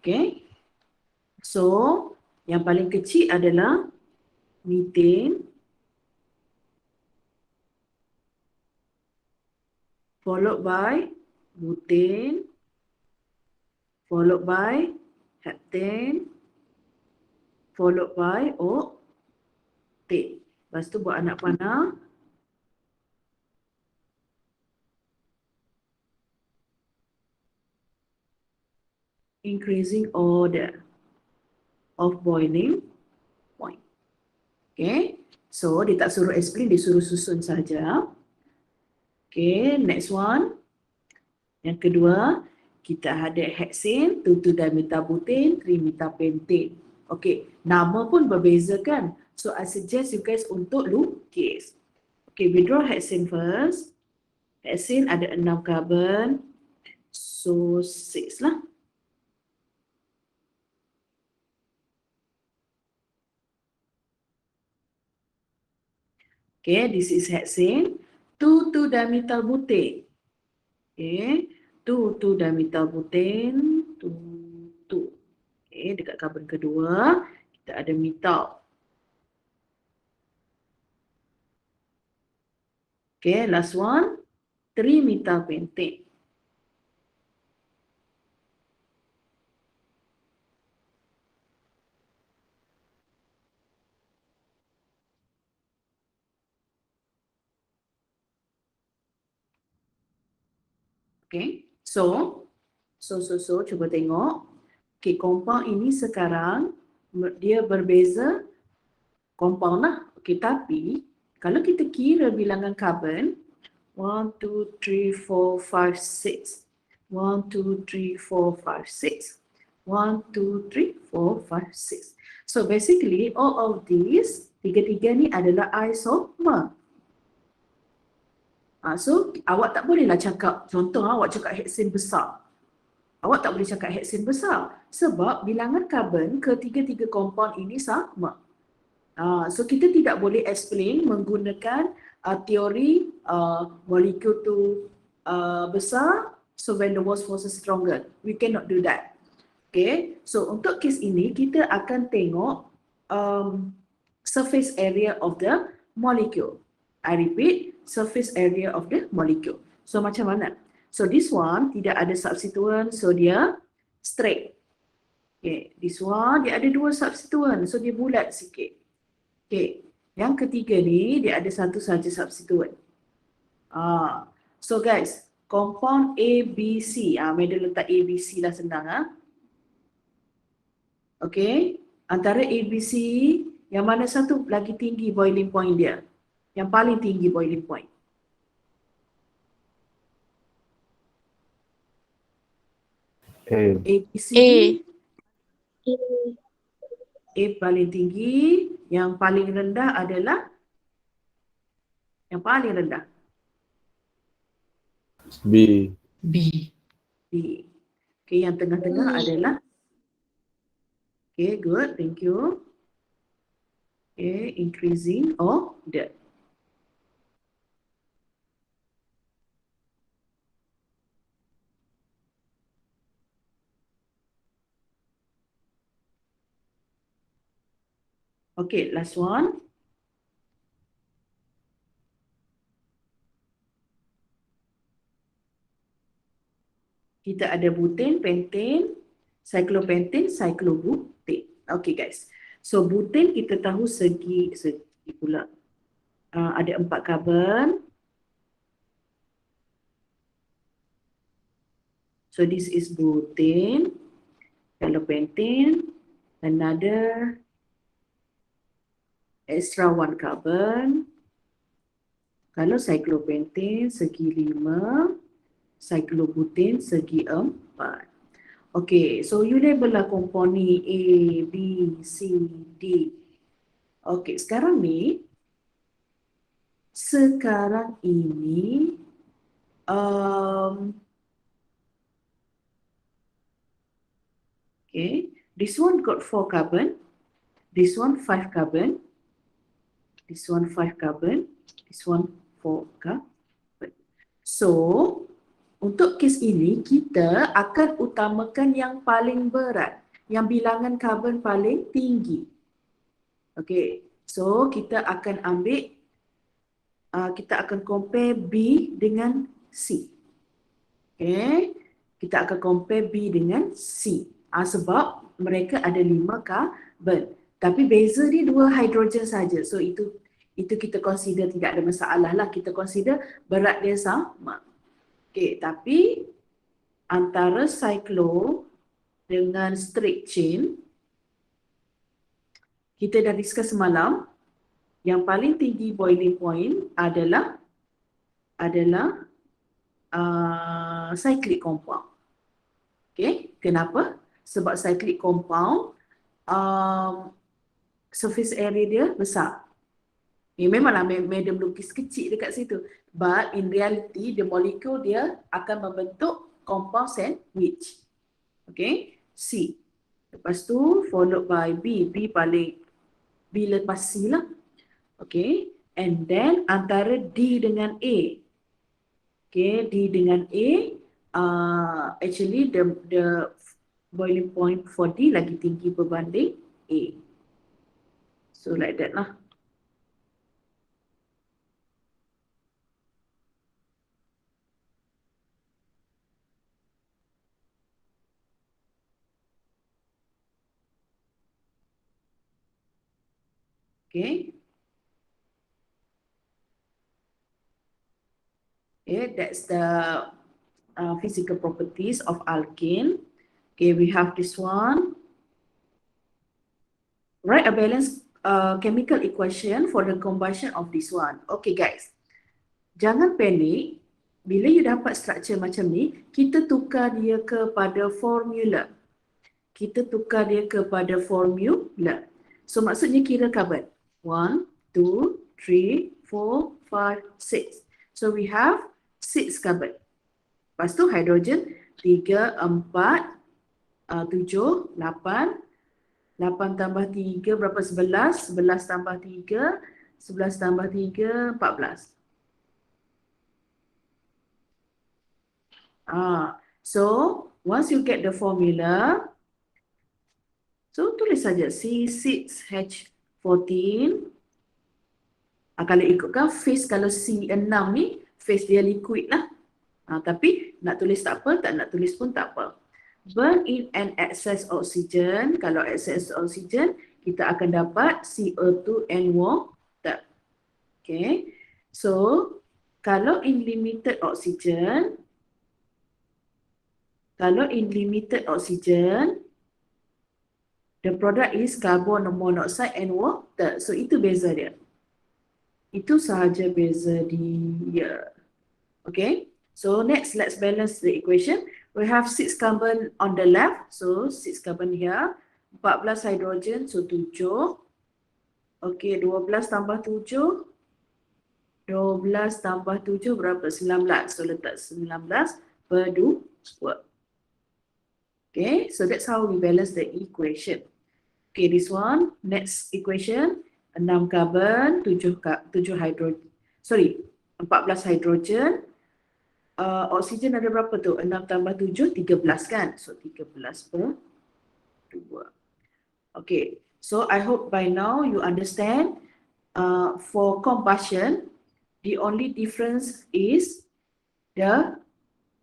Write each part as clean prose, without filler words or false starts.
Okay. So, yang paling kecil adalah methane, followed by butane, followed by heptane, followed by octane. Lepas tu buat anak panah. Increasing order of boiling point. Okay. So, dia tak suruh explain, dia suruh susun saja. Okay, next one. Yang kedua, kita ada hexane, 2,2-dimethylbutane, 3-metylpentane. Okay, nama pun berbeza kan? So, I suggest you guys untuk lukis. Okay, we draw hexane first. Hexane ada 6 carbon. So, 6 lah. Okay, this is hexane. 2,2-dimethylbutane. Okay, 2,2-dimethylbutane. 2. Okay, dekat carbon kedua, kita ada methyl. Okay, last one, 3-metylpentane. Okay, so, cuba tengok. Okay, compound ini sekarang, dia berbeza compound lah. Okay, tapi, kalau kita kira bilangan carbon, 1, 2, 3, 4, 5, 6. 1, 2, 3, 4, 5, 6. 1, 2, 3, 4, 5, 6. So basically all of these, tiga-tiga ni adalah isomer. So awak tak bolehlah cakap, contoh awak cakap hexane besar. Awak tak boleh cakap hexane besar sebab bilangan karbon ketiga-tiga compound ini sama. So kita tidak boleh explain menggunakan teori molekul tu besar, so van der Waals force is stronger. We cannot do that. Okay, so untuk kes ini kita akan tengok surface area of the molecule. I repeat, surface area of the molecule. So macam mana? So this one tidak ada substituent, so dia straight. Okay, this one dia ada 2 substituent, so dia bulat sikit. Okay, yang ketiga ni dia ada satu saja substituent. So guys, compound ABC, Meda letak ABC lah senang. Okay, antara ABC, yang mana satu lagi tinggi boiling point dia? Yang paling tinggi boiling point. ABC. A paling tinggi, yang paling rendah adalah yang paling rendah. B. B. Okay, yang tengah-tengah adalah. Okay, good, thank you. Okay, increasing order. Okay, last one. Kita ada butane, pentane, cyclopentane, cyclobutane. Okay guys. So butane kita tahu segi pula. Ada 4 carbon. So this is butane, cyclopentane, another extra 1 carbon. Kalau cyclopentane segi 5, cyclobutane segi 4. Okay, so you label lah compound ni A, B, C, D. Okay, sekarang ini okay, this one got 4 carbon, this one 5 carbon, this one 5 carbon, this one 4 carbon. So untuk kes ini kita akan utamakan yang paling berat, yang bilangan karbon paling tinggi. Okey, so kita akan ambil, kita akan compare B dengan C. Okay, kita akan compare B dengan C. Sebab mereka ada 5 karbon. Tapi beza dia 2 hidrogen saja. So itu kita consider tidak ada masalah lah. Kita consider berat dia sama. Okay, tapi antara cyclo dengan straight chain, kita dah discuss semalam, yang paling tinggi boiling point adalah cyclic compound. Okay, kenapa? Sebab cyclic compound surface area dia besar. Memanglah Madam lukis kecil dekat situ. But in reality, the molecule dia akan membentuk compound sandwich. Okay, C. Lepas tu followed by B. B lepas C lah. Okay, and then antara D dengan A. Okay, D dengan A, actually the boiling point for D lagi tinggi berbanding A. So like that lah. Okay. Okay, that's the physical properties of alkane. Okay, we have this one. Write a balanced chemical equation for the combustion of this one. Okay guys, jangan panik. Bila you dapat structure macam ni, kita tukar dia kepada formula. So maksudnya kira carbon. 1, 2, 3, 4, 5, 6. So we have 6 carbon. Lepas tu hydrogen 3, 4, 7, 8. 8 tambah 3 berapa? 11. 11 tambah 3. 11 tambah 3, 14. So once you get the formula, so tulis saja C6H14. Kalau ikutkan phase, kalau C6 ni phase dia liquid lah. Tapi nak tulis tak apa, tak nak tulis pun tak apa. Burn in an excess oxygen. Kalau excess oxygen, kita akan dapat CO2 and water. Okay. So kalau in limited oxygen, the product is carbon monoxide and water. So itu beza dia. Itu sahaja beza dia. Okay. So next, let's balance the equation. We have 6 carbon on the left. So 6 carbon here. 14 hydrogen. So 7. Okay. 12 tambah 7. 12 tambah 7 berapa? 19. So letak 19 per 2. Okay, so that's how we balance the equation. Okay, this one, next equation, 6 carbon, 7 hydrogen, 14 hydrogen. Oksigen ada berapa tu? 6 tambah 7, 13 kan? So 13 per 2. Okay, so I hope by now you understand. For combustion, the only difference is the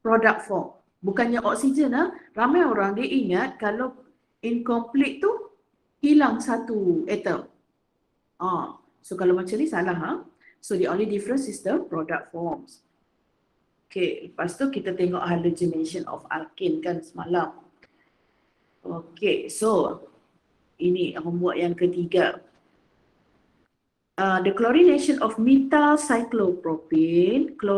product form. Bukannya oksigen ramai orang dia ingat kalau incomplete tu hilang satu atom. So kalau macam ni salah So the only difference is the product forms. Okay, lepas tu kita tengok halogenation of alkane kan semalam. Okay, so ini homework yang ketiga. The chlorination of methyl cyclopropane,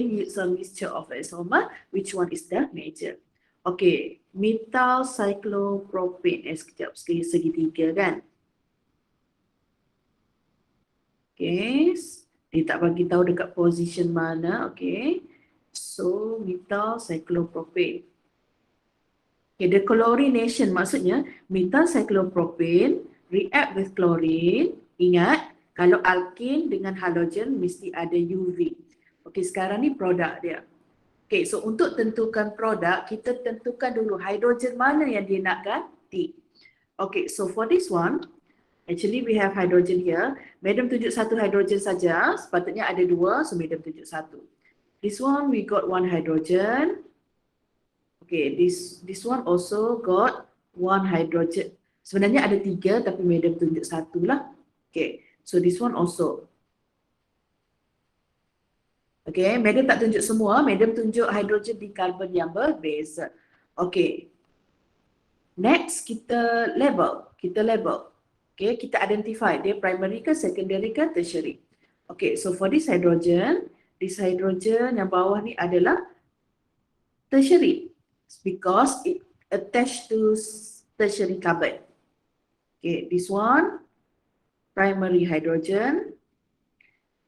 yields a mixture of isomer. Which one is the major? Okay, methyl cyclopropane. Sekejap, segitiga kan? Okay, dia tak bagi tahu dekat position mana. Okay, so methyl cyclopropane. Okay, the chlorination maksudnya methyl cyclopropane react with chlorine. Ingat, kalau alkane dengan halogen mesti ada UV. Okey, sekarang ni produk dia. Okey, so untuk tentukan produk, kita tentukan dulu hidrogen mana yang dia nak ganti. Okay, so for this one, actually we have hydrogen here. Madam tunjuk satu hydrogen saja, sepatutnya ada dua, so madam tunjuk satu. This one we got one hydrogen. Okay, this one also got one hydrogen. Sebenarnya ada tiga, tapi madam tunjuk satu lah. Okay, so this one also. Okay, madam tak tunjuk semua, madam tunjuk hydrogen di karbon yang berbeza. Okay. Next, kita label. Okay, kita identify dia primary ke, secondary ke, tertiary. Okay, so for this hydrogen yang bawah ni adalah tertiary because it attached to tertiary carbon. Okay, this one primary hydrogen,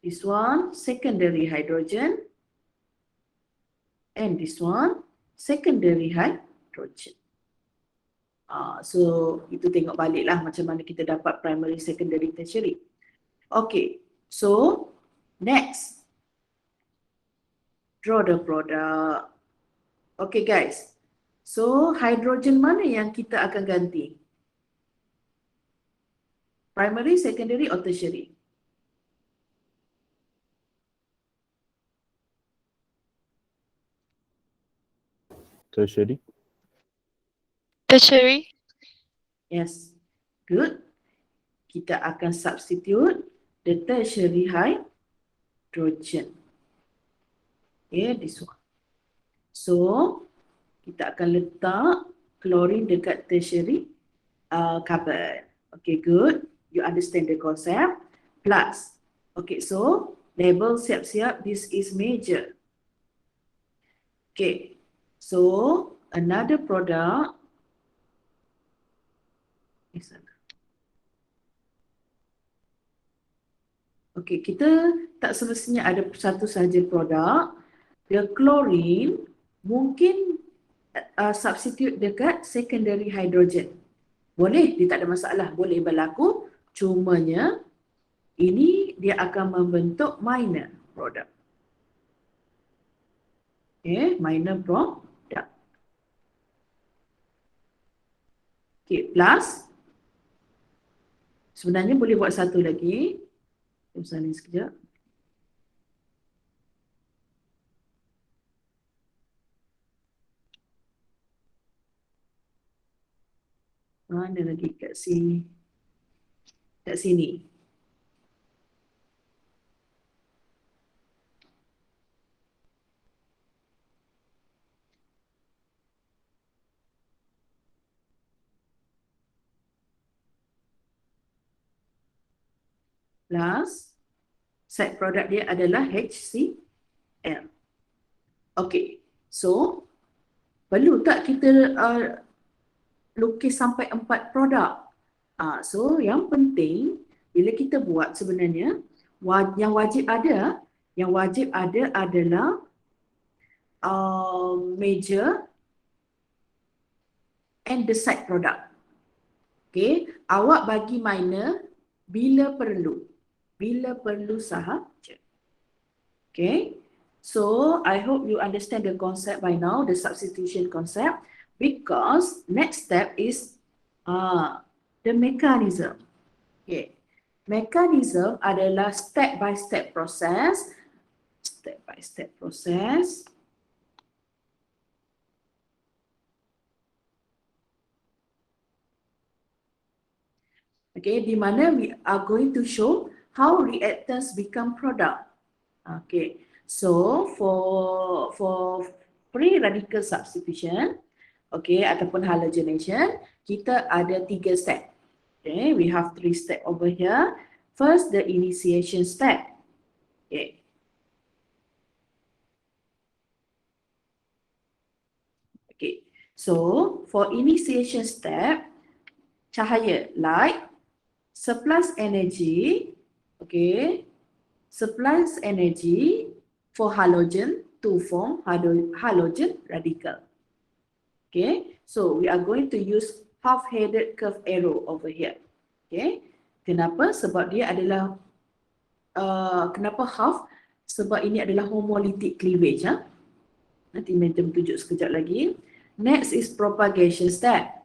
this one secondary hydrogen, and this one secondary hydrogen. So itu tengok baliklah macam mana kita dapat primary, secondary, tertiary. Okay, so next, draw the product. Okay guys, so hydrogen mana yang kita akan ganti? Primary, secondary or tertiary? Tertiary. Tertiary. Yes, good. Kita akan substitute the tertiary hydrogen. Okay, this one. So, kita akan letak chlorine dekat tertiary carbon. Okay, good. You understand the concept. Plus. Okay, so label siap-siap. This is major. Okay, so another product. Okay, kita tak semestinya ada satu sahaja produk. The chlorine mungkin substitute dekat secondary hydrogen. Boleh, dia tak ada masalah. Boleh berlaku. Cumanya ini dia akan membentuk minor product. Okay, minor product. Okay, plus. Sebenarnya boleh buat satu lagi. Salin sekejap. Mana lagi kat sini? Kat sini. Plus, side product dia adalah HCl. Okay, so perlu tak kita lukis sampai 4 produk? So yang penting bila kita buat sebenarnya yang wajib ada adalah major and the side product. Okay, awak bagi minor bila perlu sahaja. Okay, so I hope you understand the concept by now, the substitution concept, because next step is the mechanism. Okay, mechanism adalah step by step process. Okay, di mana we are going to show how reactants become product. Okay, so for free radical substitution, okay, ataupun halogenation, kita ada 3 step. Okay, we have 3 step over here. First, the initiation step. Okay. Okay, so for initiation step, cahaya, light, supplies energy, okay, supplies energy for halogen to form halogen radical. Okay, so we are going to use half-headed curve arrow over here. Okay, kenapa? Sebab dia adalah kenapa half? sebab ini adalah homolytic cleavage. Nanti madam tunjuk sekejap lagi. Next is propagation step.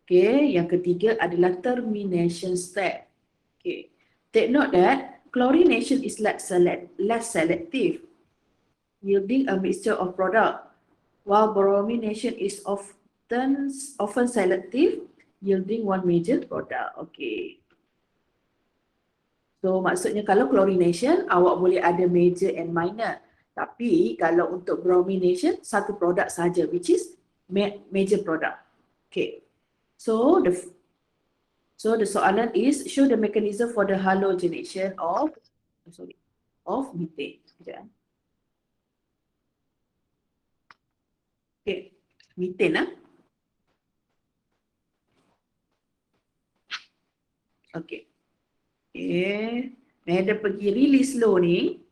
Okay, yang ketiga adalah termination step. Okay, take note that chlorination is less selective, yielding a mixture of product, while bromination is often selective, yielding one major product. Okay. So maksudnya kalau chlorination, awak boleh ada major and minor. Tapi kalau untuk bromination, satu produk saja, which is major product. Okay. So the soalan is, show the mechanism for the halogenation of methane. Sekejap. Okay, methane. Okay. Okay, madam pergi really slow ni.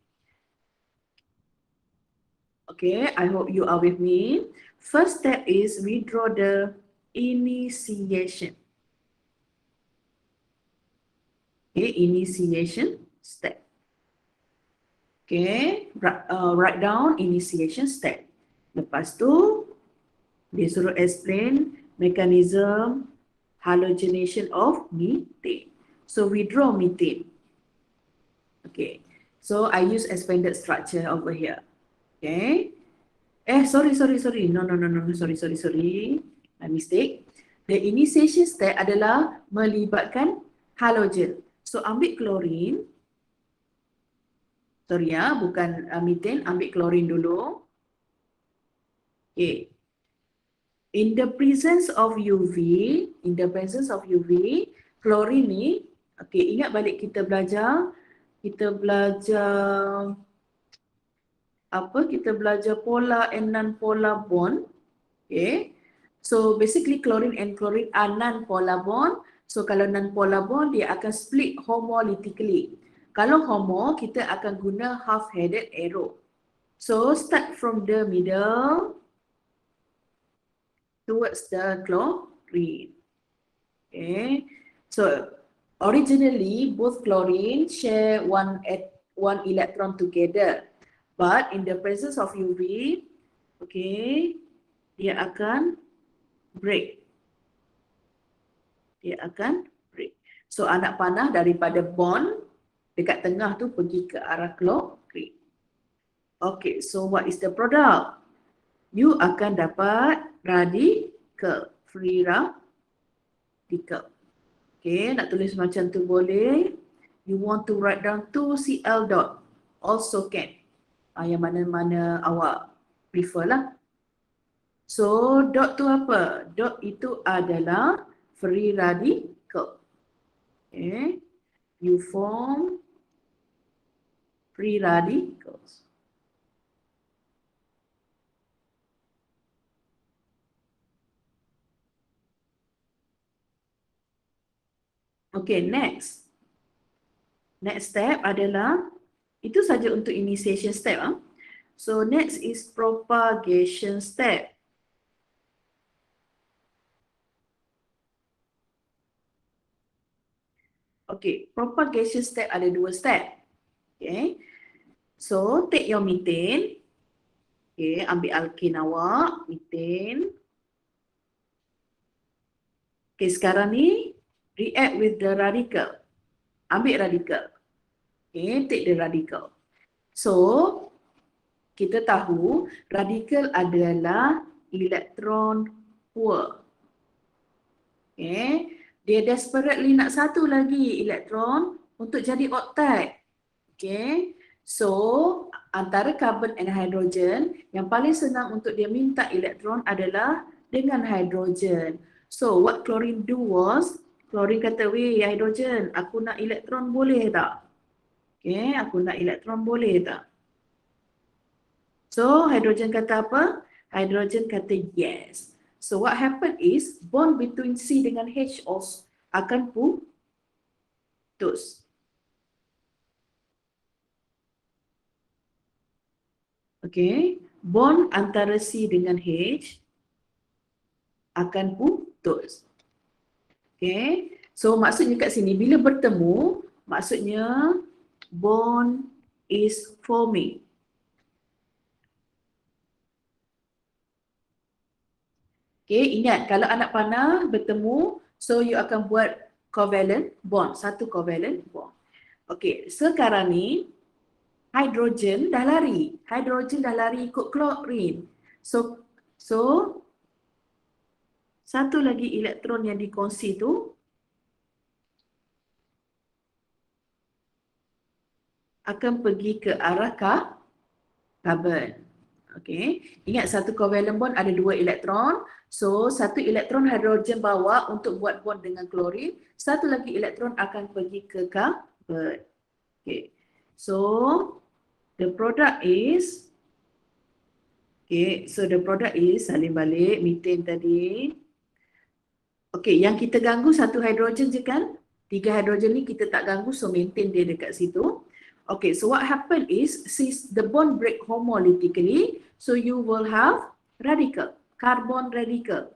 Okay, I hope you are with me. First step is we draw the initiation. Okay, initiation step. Okay, write down initiation step. Lepas tu, dia suruh explain mechanism halogenation of methane. So we draw methane. Okay, so I use expanded structure over here. Okay. Sorry. No, sorry. My mistake. The initiation step adalah melibatkan halogen. So ambil klorin. Sorry bukan methane, ambil klorin dulu. Okay. In the presence of UV, klorin ni, okay, ingat balik kita belajar polar and non-polar bond. Okay. So basically chlorine and chlorine are non-polar bond. So kalau non-polar bond, dia akan split homolytically. Kalau homo, kita akan guna half-headed arrow. So start from the middle towards the chlorine. Okay. So originally, both chlorine share one electron together. But in the presence of UV, okay, dia akan break. So anak panah daripada bond dekat tengah tu pergi ke arah klorin. Okay, so what is the product? You akan dapat radical, free radical. Okay, nak tulis macam tu boleh. You want to write down 2Cl dot, also can. Yang mana-mana awak prefer lah. So dot tu apa? Dot itu adalah free radical. Okay, you form free radicals. Okay, next step adalah, itu saja untuk initiation step. So next is propagation step. Okay, propagation step ada 2 step. Okay, so take your methane. Okay, ambil alkane awak, methane. Okay, sekarang ni react with the radical. Ambil radical. Okay, take the radical. So, kita tahu radical adalah electron poor. Okay, dia desperately nak satu lagi elektron untuk jadi octet. Okay, so antara carbon and hydrogen, yang paling senang untuk dia minta elektron adalah dengan hydrogen. So what chlorine do was, chlorine kata, weh hydrogen, aku nak elektron boleh tak? Okay, aku nak elektron boleh tak? So hydrogen kata apa? Hydrogen kata yes. So what happened is, bond between C dengan H akan putus. Okay, bond antara C dengan H akan putus. Okay, so maksudnya kat sini bila bertemu, maksudnya bond is forming. Okay, ingat kalau anak panah bertemu, so you akan buat covalent bond, satu covalent bond. Okay, sekarang ni hidrogen dah lari ikut klorin. So satu lagi elektron yang dikongsi tu akan pergi ke arah karbon. Okay, ingat satu covalent bond ada 2 elektron. So, satu elektron hidrogen bawa untuk buat bond dengan klorin. Satu lagi elektron akan pergi ke karbon. Okay, so the product is, salin balik methane tadi. Okay, yang kita ganggu satu hidrogen je kan? 3 hidrogen ni kita tak ganggu, so maintain dia dekat situ. Okay, so what happened is, since the bond break homolytically, so you will have radical, carbon radical,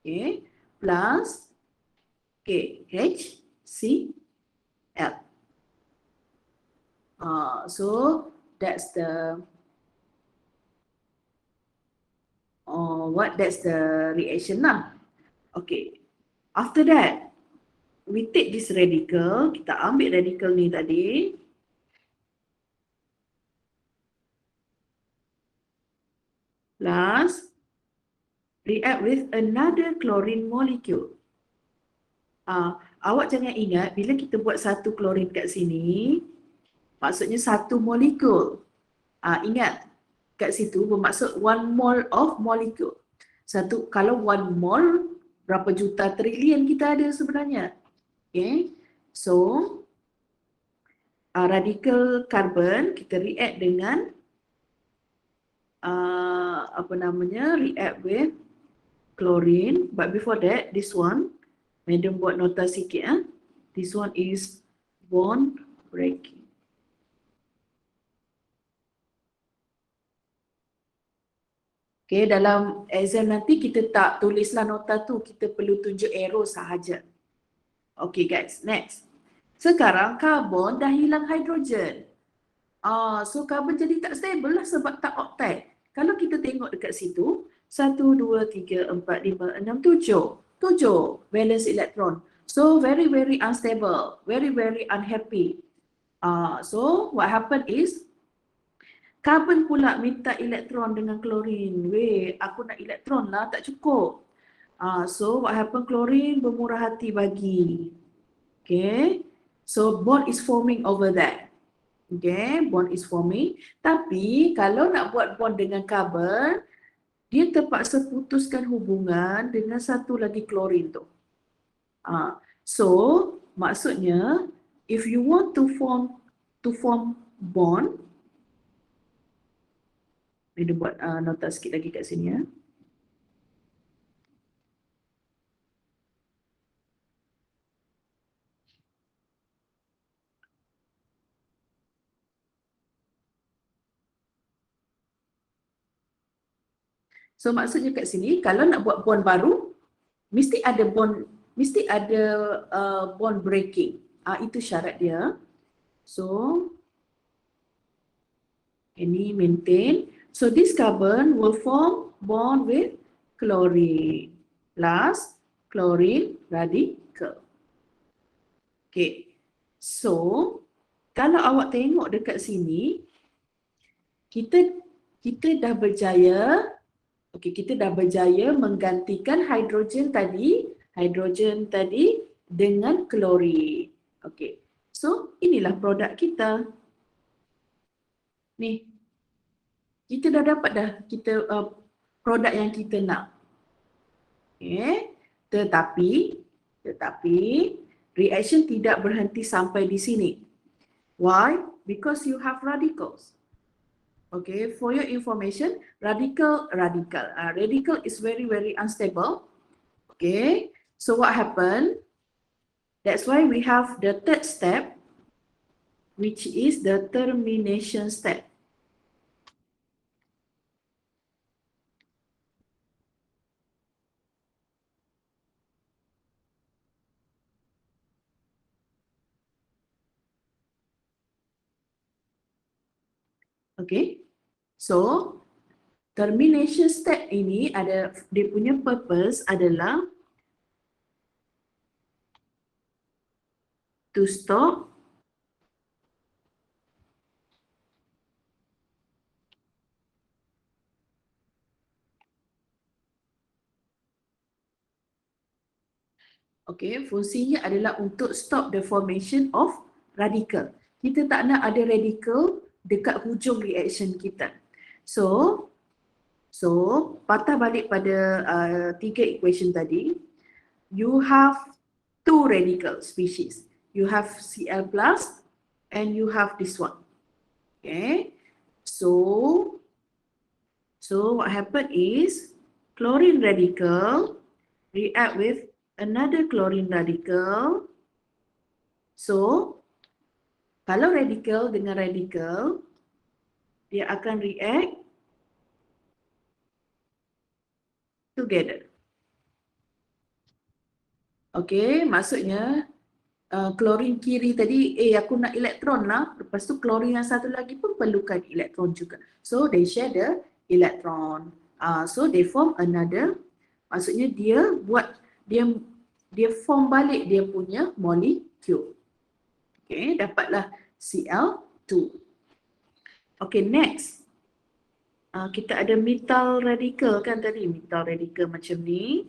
okay, plus, okay, HCl. So that's the, that's the reaction lah. Okay, after that, we take this radical, kita ambil radical ni tadi, plus react with another chlorine molecule. Awak jangan ingat bila kita buat satu klorin kat sini, maksudnya satu molekul. Ingat kat situ bermaksud 1 mole of molecule. Kalau 1 mole, berapa juta trilion kita ada sebenarnya. Okay, so radikal karbon kita react dengan react with chlorine, but before that, this one, madam buat nota sikit. This one is bond breaking. Okay, dalam exam nanti kita tak tulislah nota tu, kita perlu tunjuk arrow sahaja. Okay guys, next. Sekarang karbon dah hilang hidrogen. So karbon jadi tak stable lah sebab tak octet. Kalau kita tengok dekat situ, 1, 2, 3, 4, 5, 6, 7. 7 valence elektron. So very very unstable, very very unhappy. So what happened is, karbon pula minta elektron dengan klorin. Weh, aku nak elektron lah, tak cukup. So what happened, klorin bermurah hati bagi. Okay, so bond is forming over there. Okay, bond is forming. Tapi kalau nak buat bond dengan karbon, dia terpaksa putuskan hubungan dengan satu lagi klorin tu. So maksudnya, if you want to form bond, kita buat nota sikit lagi kat sini ya. So maksudnya kat sini, kalau nak buat bond baru, mesti ada bond breaking. Itu syarat dia. So ini maintain. So this carbon will form bond with chlorine plus chlorine radical. Okay. So kalau awak tengok dekat sini, kita dah berjaya. Okey, kita dah berjaya menggantikan hidrogen tadi dengan klorin. Okey. So, inilah produk kita. Ni. Kita dah dapat produk yang kita nak. Okey. Tetapi reaction tidak berhenti sampai di sini. Why? Because you have radicals. Okay, for your information, radical is very very unstable. Okay, so what happened? That's why we have the third step, which is the termination step. Okay. So, termination step ini ada, dia punya purpose adalah to stop okay, fungsinya adalah untuk stop the formation of radical. Kita tak nak ada radical dekat hujung reaction kita. So patah balik pada tiga equation tadi, you have two radical species. You have Cl plus and you have this one. Okay, so what happened is chlorine radical react with another chlorine radical. So, kalau radical dengan radical, dia akan react together. Okay, maksudnya klorin kiri tadi, aku nak elektron lah. Lepas tu klorin yang satu lagi pun perlukan elektron juga. So, they share the electron. So, they form another, maksudnya dia form balik dia punya molecule. Okay, dapatlah Cl2. Okay, next. Kita ada methyl radical kan tadi, methyl radical macam ni.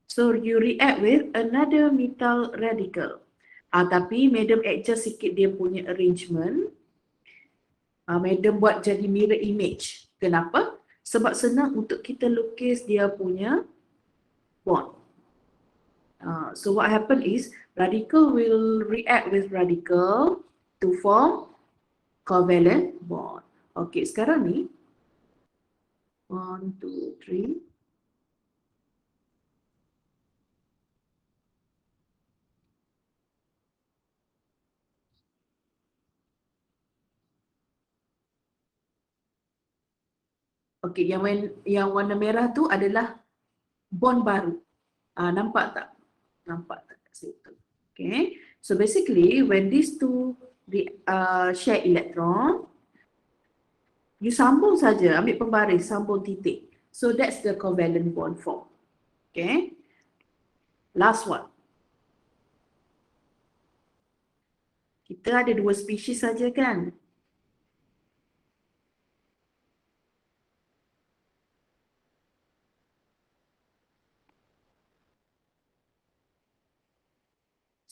So, you react with another methyl radical. Tapi Madam adjust sikit dia punya arrangement. Madam buat jadi mirror image. Kenapa? Sebab senang untuk kita lukis dia punya bond. So what happen is radical will react with radical to form covalent bond. Okay, sekarang ni 1, 2, 3. Okay, yang warna merah tu adalah bond baru. Nampak tak? Nampak tak kat situ? Okay, so basically when these two share electron, you sambung saja, ambil pembaris, sambung titik. So that's the covalent bond form. Okay, last one. Kita ada dua spesies saja kan?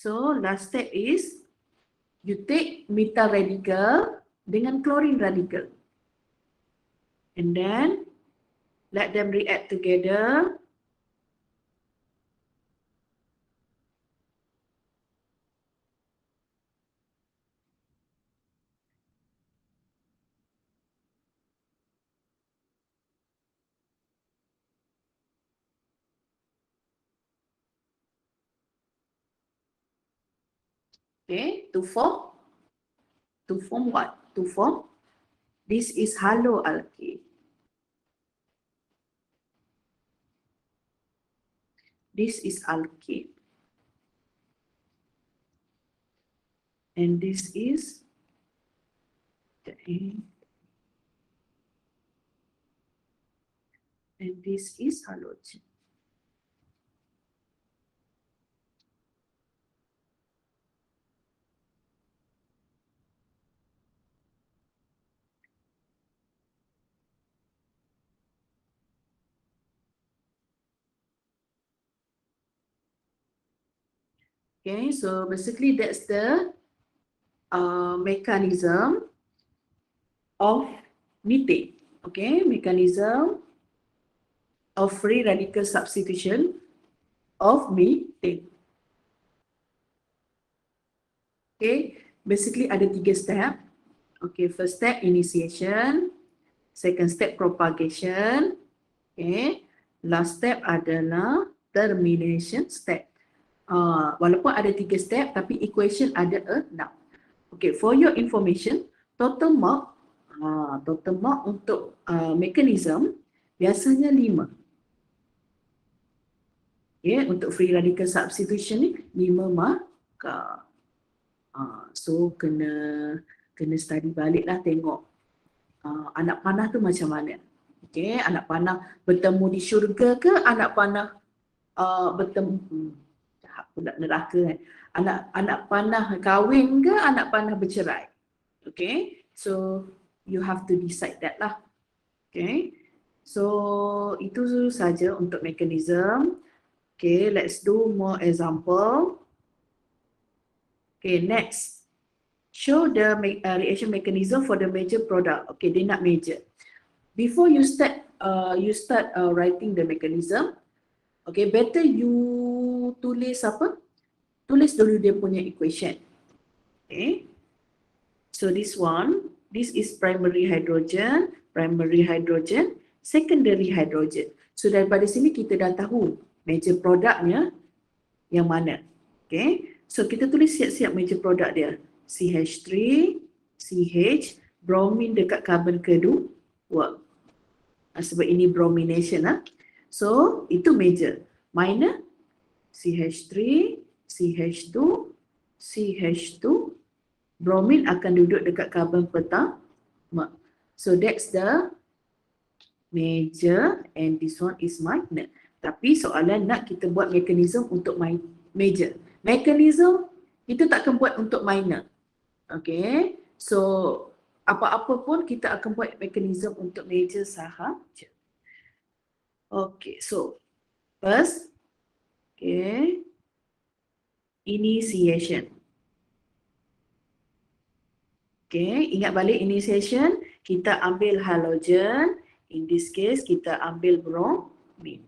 So last step is you take methyl radical dengan chlorine radical. And then let them react together. Okay, to form what? To form, this is haloalkane. This is alkane. And this is and this is halogen. Okay, so basically that's the mechanism of methane. Okay, mechanism of free radical substitution of methane. Okay, basically ada 3 step. Okay, first step initiation, second step propagation, okay, last step adalah termination step. Walaupun ada 3 step tapi equation ada 6. Okay, for your information, total mark untuk mechanism biasanya 5. Okay, untuk free radical substitution ni 5 mark. So kena kena study balik lah, tengok anak panah tu macam mana. Okay, anak panah bertemu di syurga ke anak panah bertemu jahat pula, neraka kan. Anak panah kahwin ke anak panah bercerai. Okay, so you have to decide that lah. Okay, so itu saja untuk mekanism. Okay, let's do more example. Okay, next. Show the reaction mechanism for the major product. Okay, dia nak major. Before you start writing the mechanism, okay, better you tulis apa? Tulis dulu dia punya equation. Okay. So this one, this is primary hydrogen, secondary hydrogen. So daripada sini kita dah tahu major produknya yang mana. Okay. So kita tulis siap-siap major produk dia. CH3, CH, bromin dekat carbon kedua. Sebab ini bromination lah. So itu major. Minor, CH3, CH2, CH2, bromin akan duduk dekat carbon pertama. So that's the major and this one is minor. Tapi soalan nak kita buat mekanisme untuk major. Mekanisme kita takkan buat untuk minor. Okay, so apa-apa pun kita akan buat mekanisme untuk major sahaja. Okay, so first, okay, initiation. Okay, ingat balik initiation, kita ambil halogen, in this case kita ambil bromin.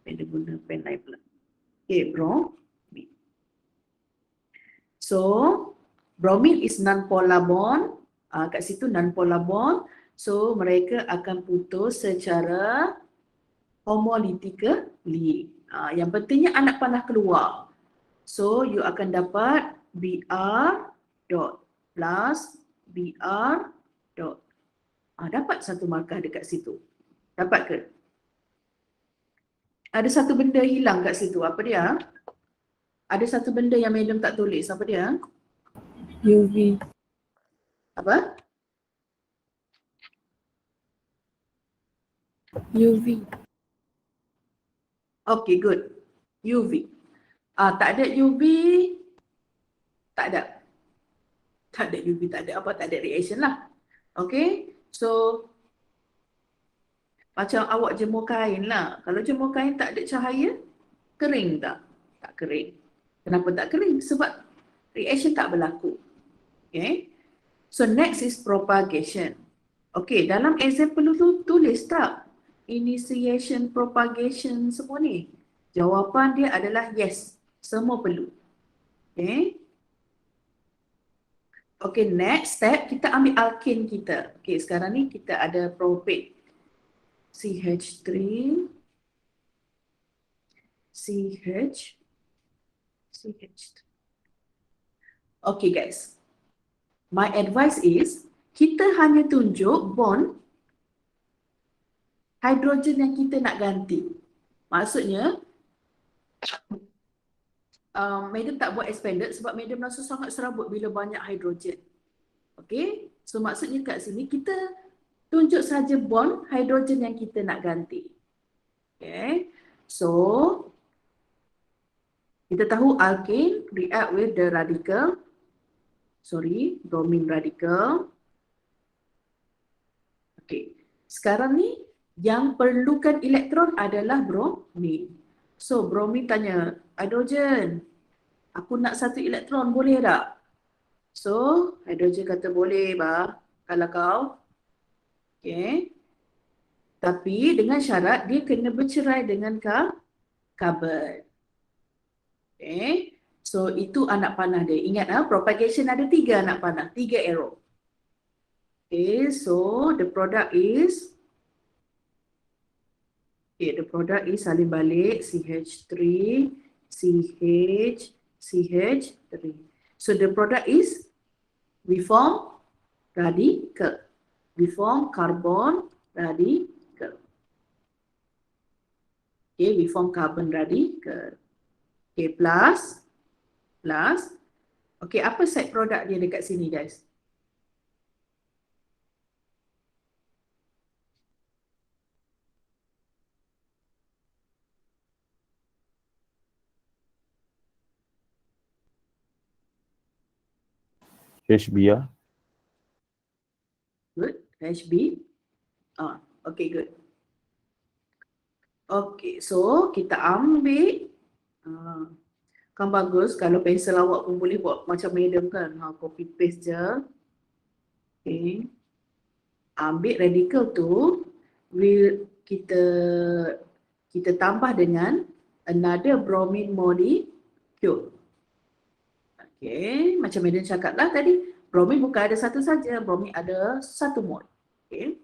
Kita guna pen lain pula. Okay, bromin. So, bromin is non-polar bond, kat situ non-polar bond, so mereka akan putus secara homolytically. Yang pentingnya anak panah keluar. So you akan dapat Br dot plus Br dot. Dapat satu markah dekat situ. Dapat ke? Ada satu benda hilang kat situ. Apa dia? Ada satu benda yang madam tak tulis. Apa dia? UV. Apa? UV. Okay, good. UV. Tak ada UV. Tak ada. Tak ada UV, tak ada apa, tak ada reaction lah. Okay, so macam awak jemur kain lah. Kalau jemur kain tak ada cahaya, kering tak? Tak kering. Kenapa tak kering? Sebab reaction tak berlaku. Okay. So next is propagation. Okay, dalam example tu tulis tak? Initiation, propagation, semua ni. Jawapan dia adalah yes. Semua perlu. Okay. Okay, next step kita ambil alkane kita. Okay, sekarang ni kita ada propane. CH3, CH, CH3. Okay guys. My advice is, kita hanya tunjuk bond hidrogen yang kita nak ganti. Maksudnya, madam tak buat expanded sebab madam rasa sangat serabut bila banyak hidrogen. Okay, so maksudnya kat sini kita tunjuk saja bond hidrogen yang kita nak ganti. Okay, so kita tahu alkane react with the radical, bromine radical. Okay, sekarang ni yang perlukan elektron adalah bromin. So bromin tanya, hidrogen, aku nak satu elektron, boleh tak? So hidrogen kata boleh bah, kalau kau. Okay. Tapi dengan syarat dia kena bercerai dengan carbon. Okay. So itu anak panah dia. Ingat propagation ada 3 anak panah, 3 arrow. Okay, so the product is salin balik CH3, CH, CH3. So the product is we form radical. We form carbon radical. Okay, we form carbon radical. Okay, plus. Okay, apa side product dia dekat sini guys? HBr. Good. HB. Okay, good. Okay, so kita ambil kan bagus kalau pensel awak pun boleh buat macam medium kan. Copy paste je. Okay. Ambil radical tu, kita tambah dengan another bromine molecule. Okay, macam Medan cakap lah tadi, bromine bukan ada satu saja, bromine ada satu mol. Okay.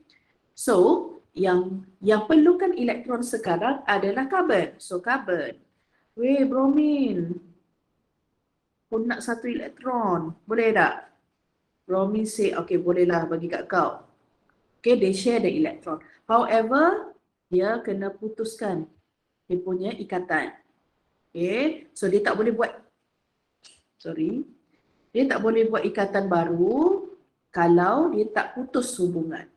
So, yang perlukan elektron sekarang adalah karbon. So, karbon. Weh, bromine. Pun nak satu elektron. Boleh tak? Bromine say, okay, bolehlah bagi kat kau. Okay, they share the electron. However, dia kena putuskan dia punya ikatan. Okay, so dia tak boleh buat, dia tak boleh buat ikatan baru kalau dia tak putus hubungan.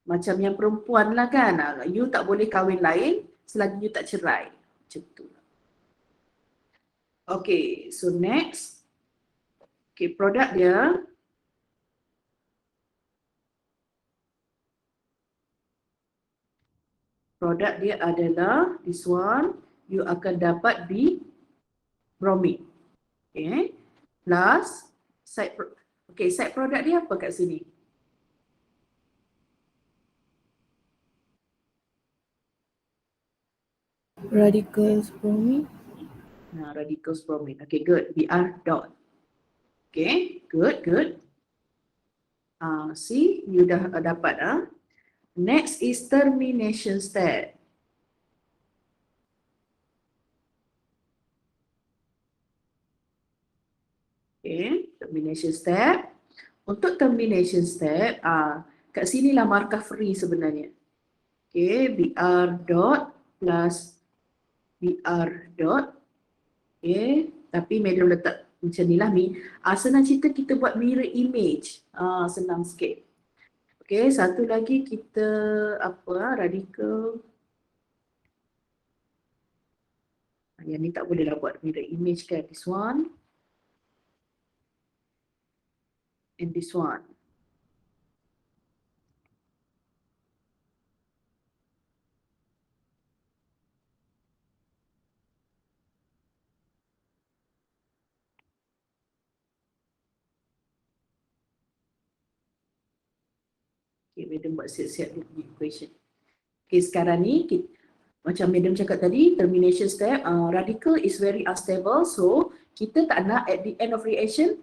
Macam yang perempuan lah kan, you tak boleh kahwin lain selagi you tak cerai. Macam tu. Okay, so next. Okay, produk dia. Produk dia adalah this one. You akan dapat di bromine. Okay. Plus side produk dia apa kat sini? Radicals bromine. Radicals bromine. Okay, good. Br dot. Okay, good. See, you dah dapat. Next is termination step. Okay, termination step. Untuk termination step, kat sinilah markah free sebenarnya. Okay, Br dot plus Br dot. Okay, tapi medium letak macam ni lah. Senang cerita kita buat mirror image. Senang sikit. Okay, satu lagi kita radical. Yang ni tak boleh lah buat mirror image kan. This one. And this one. Okay, Madam buat siap-siap di equation. Okay, sekarang ni macam Madam cakap tadi, termination step, radical is very unstable. So, kita tak nak at the end of reaction,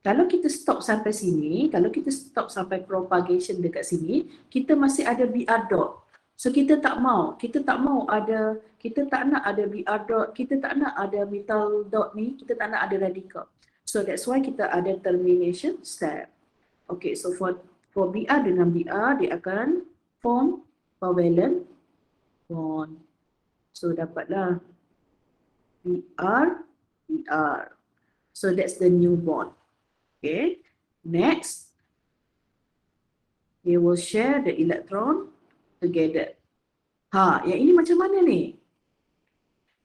kalau kita stop sampai sini, kalau kita stop sampai propagation dekat sini, kita masih ada Br dot. So, kita tak nak ada Br dot, kita tak nak ada methyl dot ni, kita tak nak ada radical. So, that's why kita ada termination step. Okay, so for Br dengan Br, dia akan form covalent bond. So dapatlah Br. So that's the new bond. Okay. Next, they will share the electron together. Yang ini macam mana ni?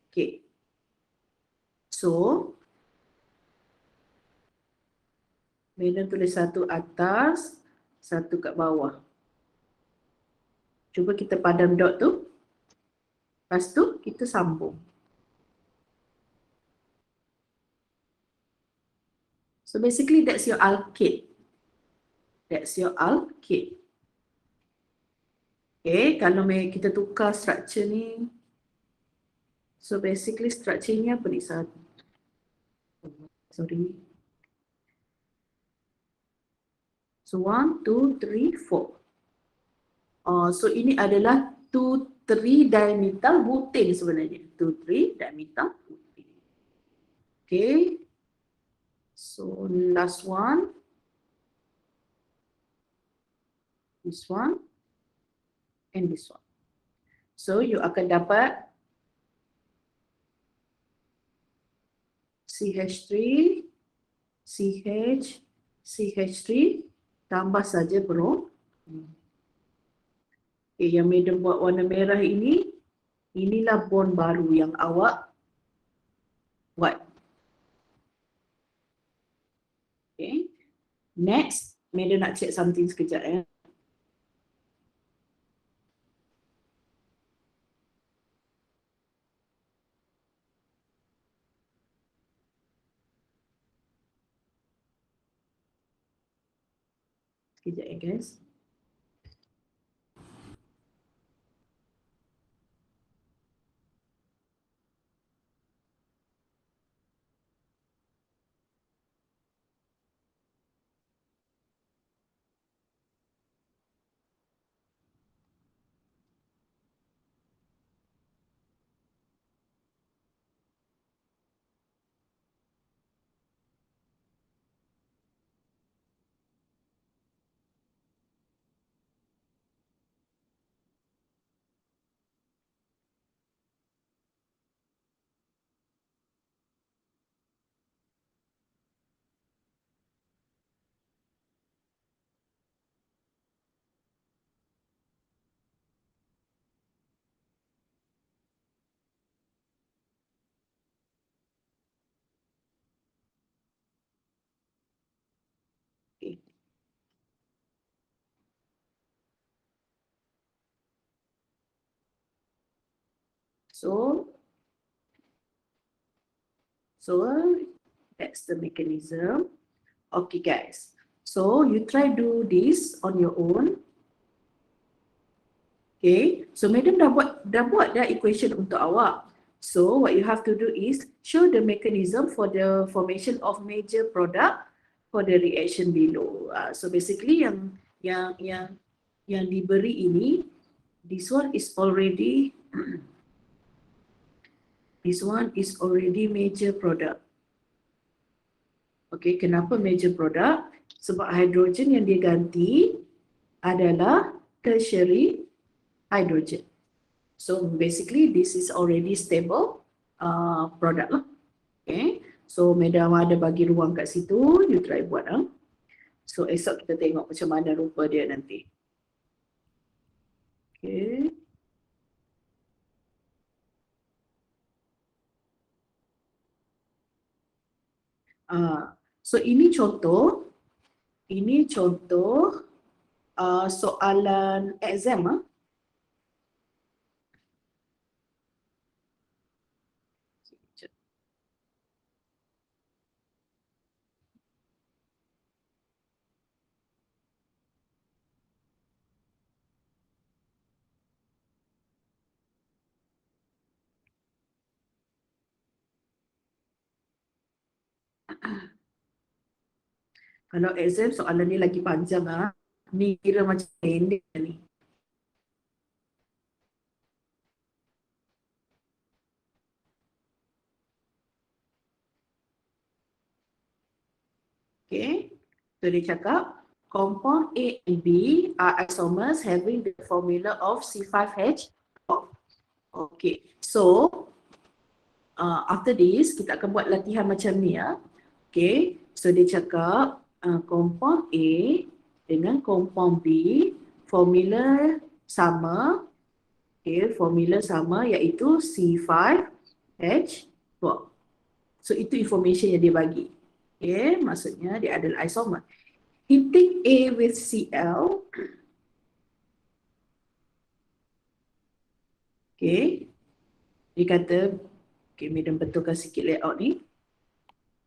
Okay. So, Madam tulis satu atas, satu kat bawah. Cuba kita padam dot tu. Lepas tu kita sambung. So basically that's your alkane. Okay, kalau kita tukar structure ni. So basically structure ni apa ni? Sorry. So 1, 2, 3, 4. So ini adalah 2,3 dimethyl butane sebenarnya. 2,3 dimethyl butane. Okay. So last one. This one. And this one. So you akan dapat CH3, CH, CH3 tambah saja bro. Okay, yang Madam buat warna merah ini, inilah bond baru yang awak buat. Next, Madam nak check something sekejap ya. Sekejap ya guys. Okay. So that's the mechanism. Okay guys. So you try do this on your own. Okay. So Madam dah buat dah equation untuk awak. So what you have to do is show the mechanism for the formation of major product for the reaction below. So basically yang diberi ini, this one is already major product. Okay, kenapa major product? Sebab hidrogen yang dia ganti adalah tertiary hydrogen. So basically this is already stable product lah. Okay, so Madam ada bagi ruang kat situ, you try buat lah. So esok kita tengok macam mana rupa dia nanti. Okay. So ini contoh soalan exam . Kalau exam soalan ni lagi panjang ni kira macam pendek ni. Okay, so dia cakap compound A and B are isomers having the formula of C5H. Okay, so after this kita akan buat latihan macam ni ya. Okay, so dia cakap compound A dengan compound B formula sama. Okay, formula sama iaitu C5H12. So itu information yang dia bagi. Okay, maksudnya dia adalah isomer. Heating A with Cl. Okay, dia kata, okay, Madam betulkan sikit layout ni.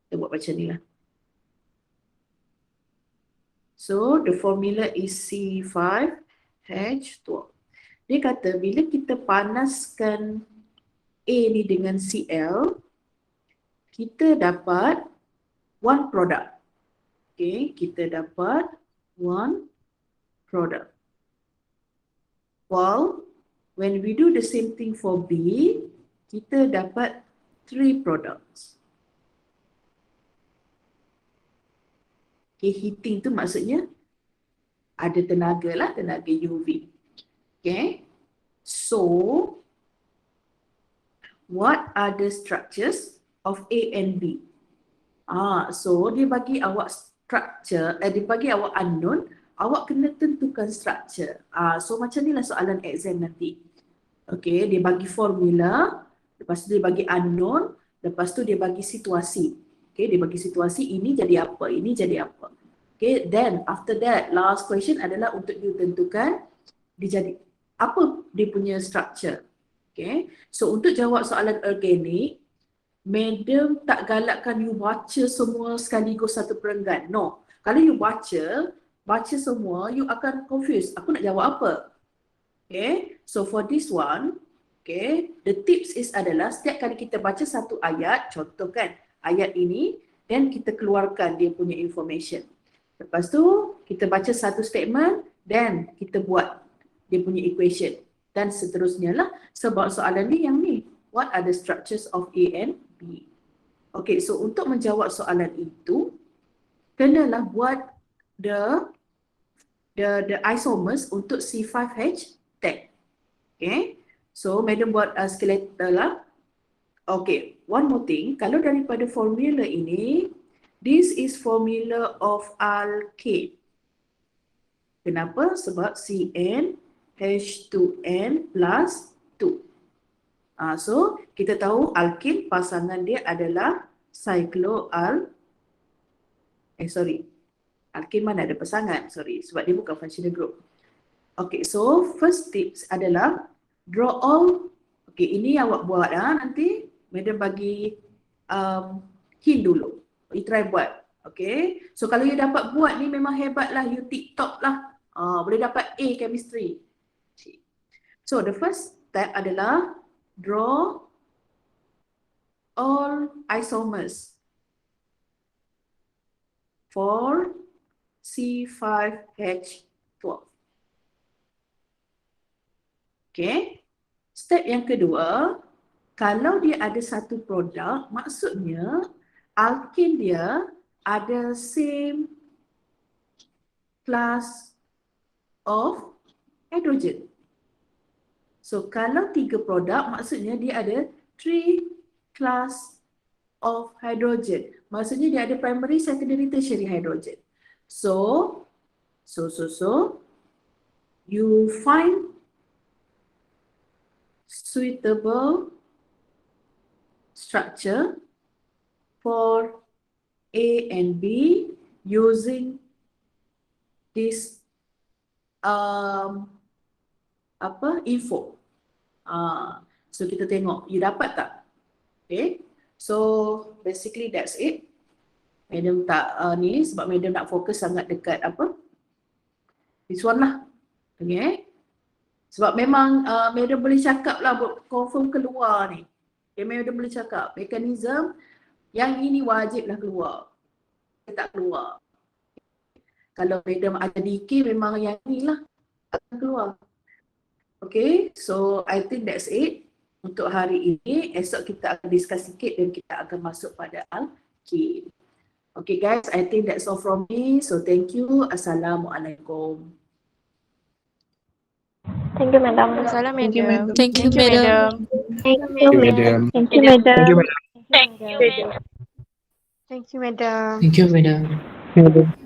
Kita buat macam ni lah. So the formula is C5H12. Dia kata bila kita panaskan A ni dengan Cl, kita dapat one product. Okay, kita dapat one product. While when we do the same thing for B, kita dapat three products. Okay, heating tu maksudnya ada tenaga lah, tenaga UV. Okay, so what are the structures of A and B? So dia bagi awak structure, dia bagi awak unknown, awak kena tentukan structure. So macam ni lah soalan exam nanti. Okay, dia bagi formula, lepas tu dia bagi unknown, lepas tu dia bagi situasi. Okay, dia bagi situasi ini jadi apa, ini jadi apa. Okay, then after that, last question adalah untuk you tentukan dia jadi apa dia punya structure. Okay, so untuk jawab soalan organik, Madam tak galakkan you baca semua sekaligus satu perenggan. No, kalau you baca semua, you akan confused. Aku nak jawab apa? Okay, so for this one, okay, the tips is adalah setiap kali kita baca satu ayat, contohkan ayat ini, then kita keluarkan dia punya information. Lepas tu, kita baca satu statement, then kita buat dia punya equation. Dan seterusnya lah, sebab soalan ni yang ni. What are the structures of A and B? Okay, so untuk menjawab soalan itu, kenalah buat the isomers untuk C5H tag. Okay, so Madam buat skeletal lah. Okay, one more thing, kalau daripada formula ini, this is formula of alkane. Kenapa? Sebab CN H2N plus 2. So, kita tahu alkane pasangan dia adalah alkane mana ada pasangan? Sorry, sebab dia bukan functional group. Okay, so first tips adalah draw all. Okay, ini awak buat nanti Madam bagi hint dulu. You try buat. Okay, so kalau you dapat buat ni memang hebat lah, you TikTok lah. Boleh dapat A chemistry. So the first step adalah draw all isomers for C5H12. Okay, step yang kedua, kalau dia ada satu produk, maksudnya alkane dia ada same class of hydrogen. So kalau 3 produk, maksudnya dia ada 3 class of hydrogen. Maksudnya dia ada primary, secondary, tertiary hydrogen. So you find suitable structure for A and B using this info. So kita tengok you dapat tak? Okay, so basically that's it. Madam tak ni sebab Madam nak fokus sangat dekat this one lah. Okay, sebab memang Madam boleh cakap lah confirm keluar ni. Okay, Madam boleh cakap mekanisme yang ini wajiblah keluar. Dia tak keluar. Kalau Madam ada DK memang yang ni lah akan keluar. Okay, so I think that's it untuk hari ini. Esok kita akan discuss sikit dan kita akan masuk pada alkane. Okay guys, I think that's all from me. So thank you. Assalamualaikum. Thank you, madam. Thank you, madam. Thank you, madam. Thank you, madam. Thank you, madam. Thank you, madam. Thank you, madam. Thank you, madam.